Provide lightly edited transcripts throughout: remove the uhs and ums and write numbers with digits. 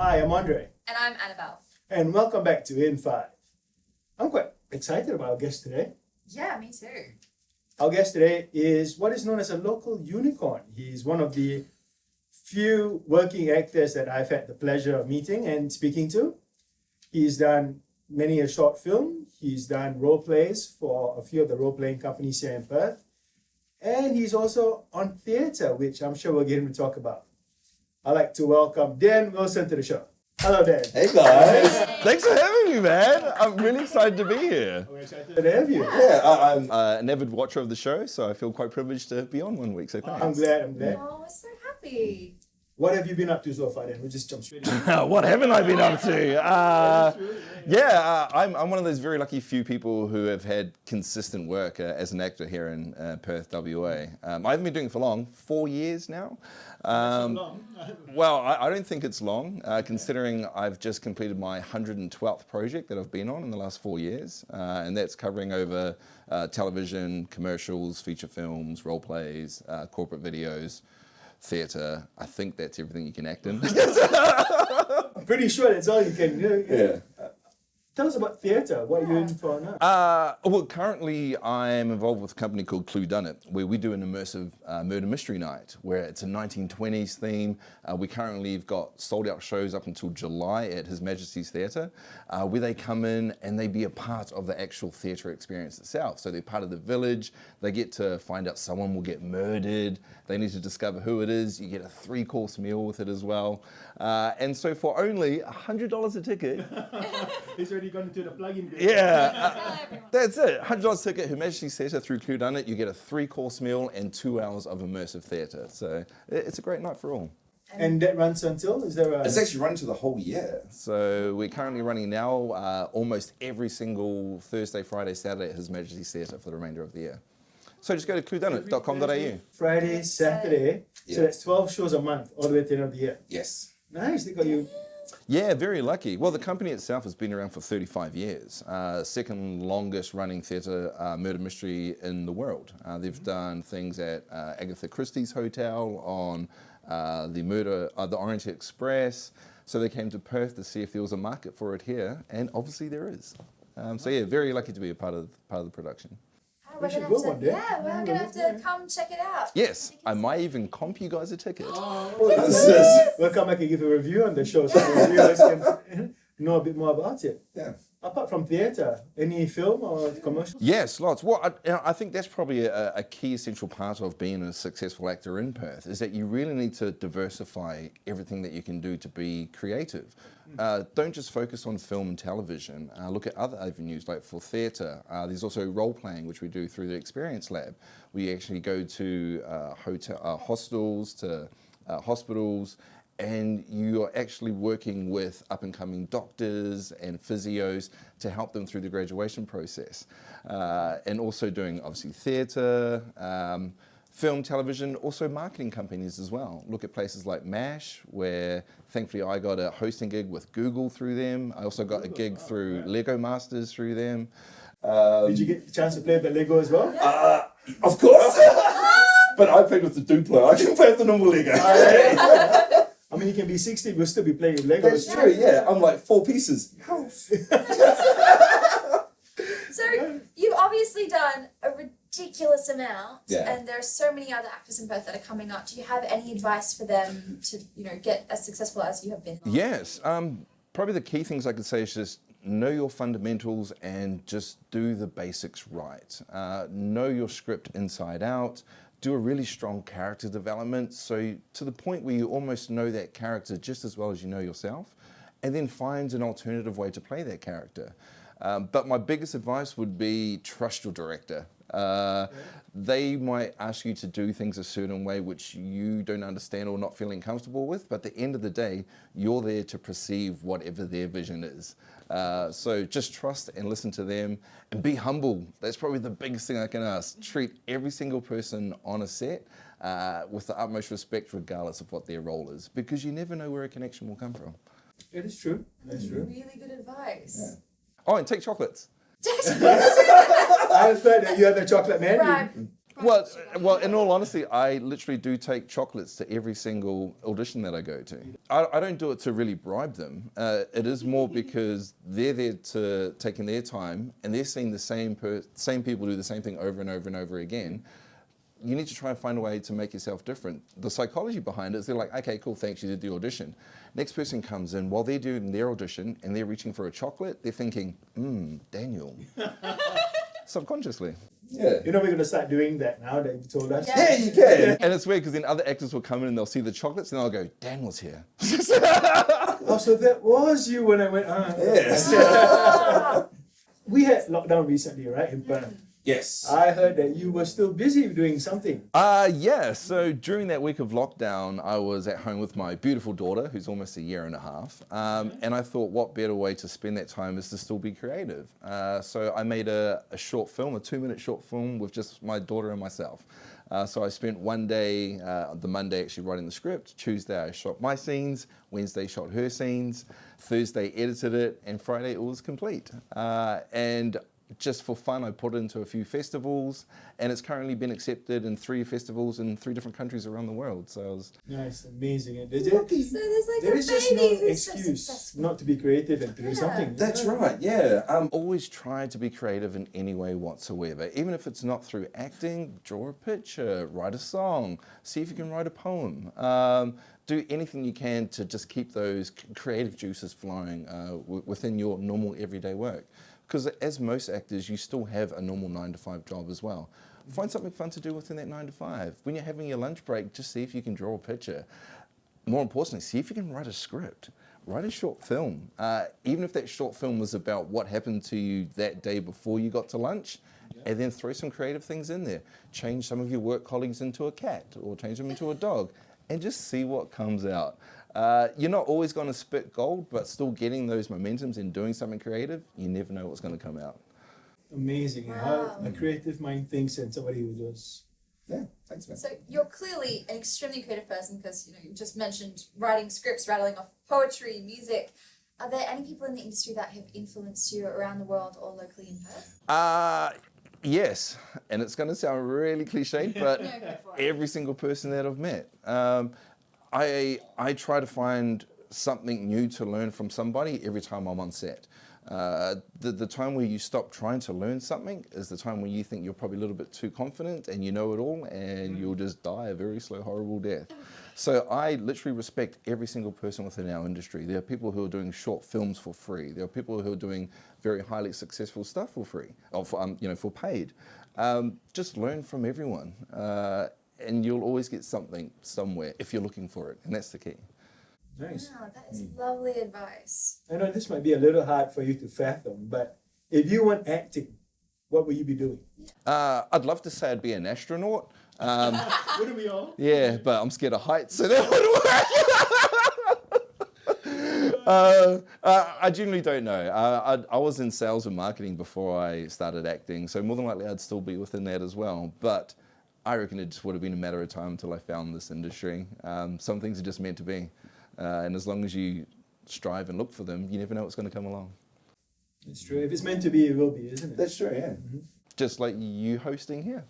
Hi, I'm Andre. And I'm Annabelle. And welcome back to In 5. I'm quite excited about our guest today. Yeah, me too. Our guest today is what is known as a local unicorn. He's one of the few working actors that I've had the pleasure of meeting and speaking to. He's done many a short film. He's done role plays for a few of the role-playing companies here in Perth. And he's also on theatre, which I'm sure we'll get him to talk about. I'd like to welcome Dan Wilson to the show. Hello, Dan. Hey guys, thanks for having me, man. I'm really excited to be here. We're excited to have you. Yeah, I'm an avid watcher of the show, so I feel quite privileged to be on one week. So thanks. I'm glad. Oh, we're so happy. What have you been up to so far then? We'll just jump straight in. What haven't I been up to? I'm one of those very lucky few people who have had consistent work as an actor here in Perth, WA. I haven't been doing it for long, 4 years now. Well, I don't think it's long, considering I've just completed my 112th project that I've been on in the last 4 years, and that's covering over television, commercials, feature films, role plays, corporate videos, theatre. I think that's everything you can act in. I'm pretty sure that's all you can do. Yeah. Tell us about theatre. What are you in for now? Well, currently I'm involved with a company called Cluedunnit, where we do an immersive murder mystery night, where it's a 1920s theme. We currently have got sold out shows up until July at His Majesty's Theatre, where they come in and they be a part of the actual theatre experience itself. So they're part of the village. They get to find out someone will get murdered. They need to discover who it is. You get a 3-course meal with it as well. And so for only $100 a ticket. He's already gone into the plug-in bit. Yeah, that's it. $100 ticket, Her Majesty's Theatre through Cluedunnit. You get a 3-course meal and 2 hours of immersive theatre. So it's a great night for all. And that runs until? Is there a... It's actually running to the whole year. So we're currently running now almost every single Thursday, Friday, Saturday at His Majesty's Theatre for the remainder of the year. So just go to cluedunnit.com.au. Friday, Saturday. Yeah. So that's 12 shows a month all the way to the end of the year. Yes. Nice. They got you. Yeah, very lucky. Well, the company itself has been around for 35 years. Second longest running theatre murder mystery in the world. They've done things at Agatha Christie's Hotel, on the Orient Express. So they came to Perth to see if there was a market for it here, and obviously there is. So yeah, very lucky to be a part of the production. We're should gonna go one day. Yeah, we're gonna have to come check it out. Yes, I might even comp you guys a ticket. We'll come back and give a review on the show so the viewers can know a bit more about it. Yeah. Apart from theatre, any film or commercial? Yes, lots. Well, I think that's probably a key essential part of being a successful actor in Perth, is that you really need to diversify everything that you can do to be creative. Don't just focus on film and television. Look at other avenues, like for theatre. There's also role-playing, which we do through the Experience Lab. We actually go to hostels, to hospitals, and you are actually working with up-and-coming doctors and physios to help them through the graduation process. And also doing, obviously, theatre, film, television, also marketing companies as well. Look at places like MASH, where thankfully I got a hosting gig with Google through them. I also got a gig through Lego Masters through them. Did you get the chance to play with the Lego as well? Of course. But I played with the Duplo. I can play with the normal Lego. I mean, you can be 60, we'll still be playing with Legos. That's true, yeah. I'm like 4 pieces. So you've obviously done a ridiculous amount, Yeah. and there are so many other actors in Perth that are coming up. Do you have any advice for them to, get as successful as you have been? Yes, probably the key things I could say is just know your fundamentals and just do the basics right. Know your script inside out. Do a really strong character development, so to the point where you almost know that character just as well as you know yourself, and then find an alternative way to play that character. But my biggest advice would be trust your director. They might ask you to do things a certain way which you don't understand or not feeling comfortable with, but at the end of the day, you're there to perceive whatever their vision is. So just trust and listen to them and be humble. That's probably the biggest thing I can ask. Treat every single person on a set with the utmost respect regardless of what their role is, because you never know where a connection will come from. It is true. That's true. Really good advice. Yeah. Oh, and take chocolates. I heard that you have a chocolate man. Right. Well, in all honesty, I literally do take chocolates to every single audition that I go to. I don't do it to really bribe them. It is more because they're there to taking their time, and they're seeing the same people do the same thing over and over and over again. You need to try and find a way to make yourself different. The psychology behind it is they're like, okay, cool, thanks, you did the audition. Next person comes in, while they're doing their audition and they're reaching for a chocolate, they're thinking, Daniel. Subconsciously. Yeah. You know, we're going to start doing that now that you've told us. Yeah, you can. And it's weird because then other actors will come in and they'll see the chocolates and they'll go, Daniel's here. Oh, so that was you when I went, Yes. We had lockdown recently, right, in Perth. Yes. I heard that you were still busy doing something. Yeah, so during that week of lockdown, I was at home with my beautiful daughter, who's almost a year and a half. And I thought, what better way to spend that time is to still be creative. So I made a short film, a 2-minute short film with just my daughter and myself. So I spent one day, the Monday actually writing the script, Tuesday I shot my scenes, Wednesday shot her scenes, Thursday edited it, and Friday it was complete. And just for fun, I put it into a few festivals, and it's currently been accepted in 3 festivals in 3 different countries around the world. So it was Nice, amazing. And So there's like there a is just no baby who's so excuse successful. not to be creative and to do something. That's right, yeah. always try to be creative in any way whatsoever. Even if it's not through acting, draw a picture, write a song, see if you can write a poem. Do anything you can to just keep those creative juices flowing within your normal everyday work. Because as most actors, you still have a normal 9-to-5 job as well. Find something fun to do within that 9-to-5. When you're having your lunch break, just see if you can draw a picture. More importantly, see if you can write a script. Write a short film. Even if that short film was about what happened to you that day before you got to lunch, and then throw some creative things in there. Change some of your work colleagues into a cat or change them into a dog, and just see what comes out. You're not always going to spit gold, but still getting those momentums and doing something creative, you never know what's going to come out. Amazing how a creative mind thinks and somebody who does. Yeah, thanks, man. So you're clearly an extremely creative person because you just mentioned writing scripts, rattling off poetry, music. Are there any people in the industry that have influenced you around the world or locally in Perth? Yes, and it's going to sound really cliched, but No, go for it. every single person that I've met. I try to find something new to learn from somebody every time I'm on set. The time where you stop trying to learn something is the time when you think you're probably a little bit too confident and you know it all and you'll just die a very slow, horrible death. So I literally respect every single person within our industry. There are people who are doing short films for free. There are people who are doing very highly successful stuff for free, or for paid. Just learn from everyone. And you'll always get something somewhere if you're looking for it, and that's the key. Nice. Wow, that is lovely advice. I know this might be a little hard for you to fathom, but if you weren't acting, what would you be doing? I'd love to say I'd be an astronaut. Wouldn't we all? Yeah, but I'm scared of heights, so that wouldn't work. I genuinely don't know. I was in sales and marketing before I started acting, so more than likely I'd still be within that as well. But I reckon it just would have been a matter of time until I found this industry. Some things are just meant to be. And as long as you strive and look for them, you never know what's going to come along. It's true. If it's meant to be, it will be, isn't it? That's true, yeah. Just like you hosting here,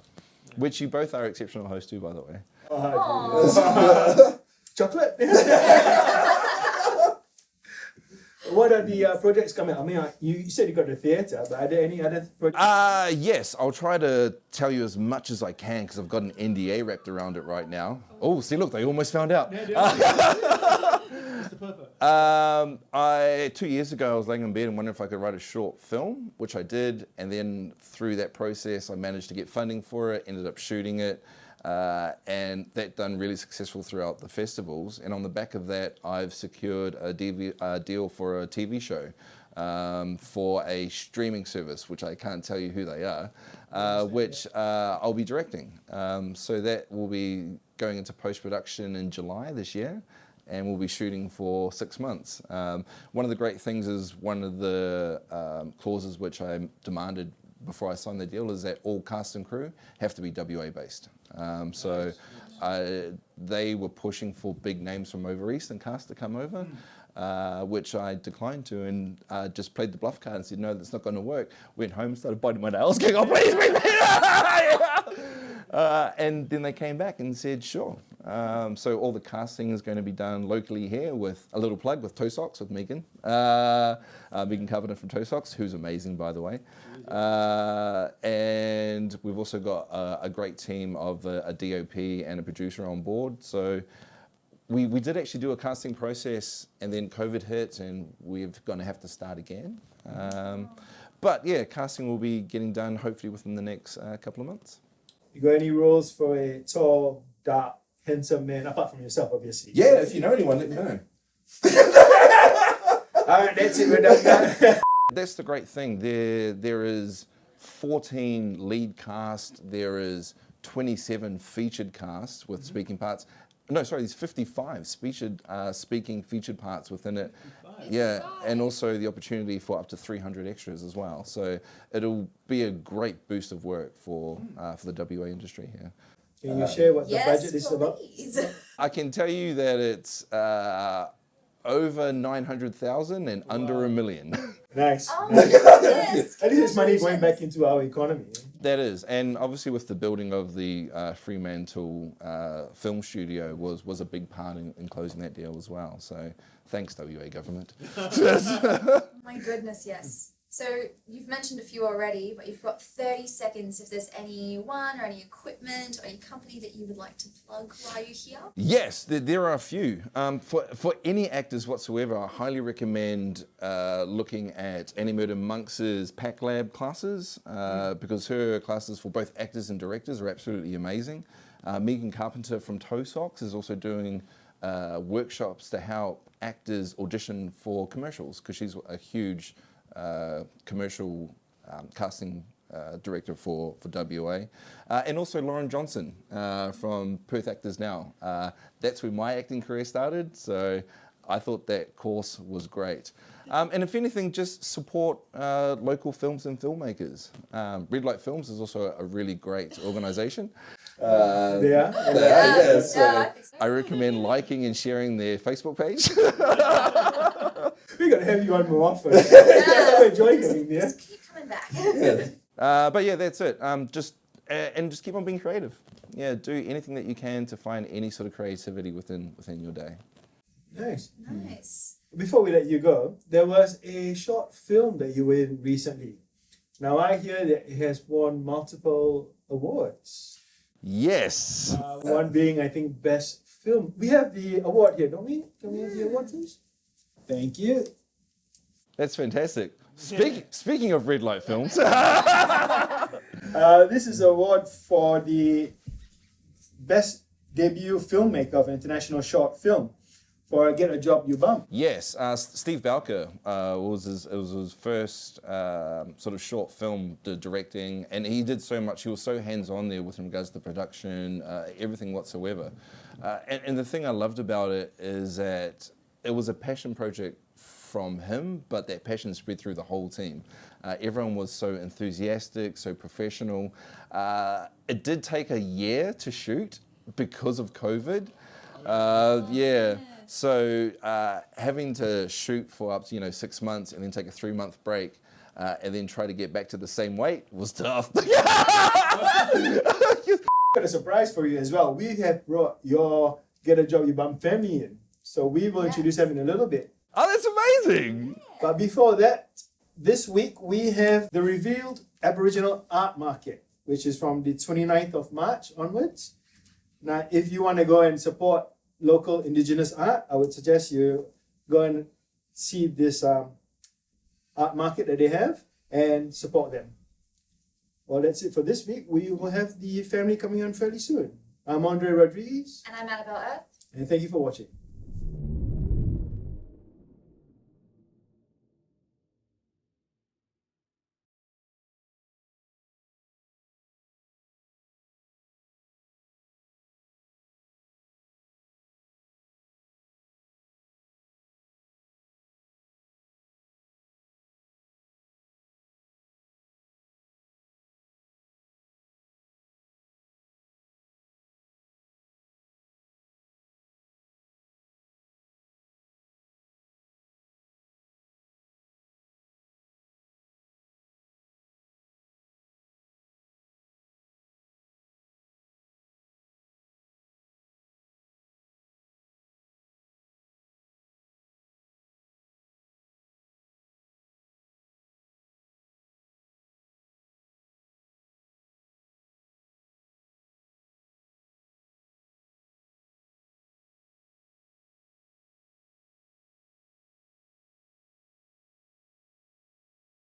which you both are exceptional hosts too, by the way. Chocolate. What are the projects coming? I mean, you said you got the theatre, but are there any other projects? Yes, I'll try to tell you as much as I can because I've got an NDA wrapped around it right now. Oh, see, look, they almost found out. What's the purpose? 2 years ago, I was laying in bed and wondering if I could write a short film, which I did. And then through that process, I managed to get funding for it, ended up shooting it. And that done really successful throughout the festivals. And on the back of that, I've secured a deal for a TV show for a streaming service, which I can't tell you who they are, which I'll be directing. So that will be going into post-production in July this year, and we'll be shooting for 6 months. One of the great things is one of the clauses which I demanded before I signed the deal is that all cast and crew have to be WA based. So they were pushing for big names from over east and cast to come over, which I declined to and just played the bluff card and said, no, that's not going to work. Went home, started biting my nails, going, oh, please, please, please. And then they came back and said, sure. So all the casting is going to be done locally here with a little plug with Toe Socks with Megan. Megan Covenant from Toe Socks, who's amazing, by the way. And we've also got a great team of a DOP and a producer on board. So we did actually do a casting process, and then COVID hit and we're going to have to start again. But yeah, casting will be getting done hopefully within the next couple of months. You got any roles for a tall, dark, handsome man, apart from yourself, obviously? Yeah, if you know anyone, let me know. All right, that's it. We're done. That's the great thing. There is 14 lead cast. There is 27 featured casts with speaking parts. No, sorry, there's 55 speaking featured parts within it. 55. Yeah, and also the opportunity for up to 300 extras as well. So it'll be a great boost of work for the WA industry here. Can you share what the Yes, budget is about? please. I can tell you that it's over 900,000 and under $1 million. Nice. Oh my goodness. At least it's money going back into our economy. That is, and obviously with the building of the Fremantle film studio was a big part in closing that deal as well. So thanks, WA government. My goodness, yes. So you've mentioned a few already, but you've got 30 seconds if there's anyone or any equipment or any company that you would like to plug while you're here. Yes, there are a few. For any actors whatsoever, I highly recommend looking at Annie Murder-Monks' Pack Lab classes because her classes for both actors and directors are absolutely amazing. Megan Carpenter from Toe Socks is also doing workshops to help actors audition for commercials because she's a huge commercial casting director for WA, and also Lauren Johnson from Perth Actors Now. That's where my acting career started, so I thought that course was great. And if anything, just support local films and filmmakers. Red Light Films is also a really great organisation. I recommend liking and sharing their Facebook page. We gotta have you on more often. I'm enjoying having you. Just keep coming back. But yeah, that's it. Just keep on being creative. Yeah, do anything that you can to find any sort of creativity within your day. Nice. Nice. Before we let you go, there was a short film that you were in recently. Now I hear that it has won multiple awards. Yes. One being, I think, best film. We have the award here, don't we? Can we have the award, please? Thank you. That's fantastic. Speaking of Red Light Films. This is an award for the best debut filmmaker of an international short film for Get a Job You Bum. Yes, Steve Bowker was his first sort of short film directing, and he did so much. He was so hands-on there with regards to the production, everything whatsoever. And the thing I loved about it is that it was a passion project from him, but that passion spread through the whole team. Everyone was so enthusiastic, so professional. It did take a year to shoot because of COVID. Yeah. So having to shoot for up to 6 months and then take a 3-month break and then try to get back to the same weight was tough. Got a surprise for you as well. We have brought your Get a Job You Bum family in. So we will introduce them in a little bit. Oh, that's amazing! But before that, this week we have the revealed Aboriginal Art Market, which is from the 29th of March onwards. Now, if you want to go and support local Indigenous art, I would suggest you go and see this art market that they have and support them. Well, that's it for this week. We will have the family coming on fairly soon. I'm Andre Rodriguez. And I'm Annabelle Earth. And thank you for watching.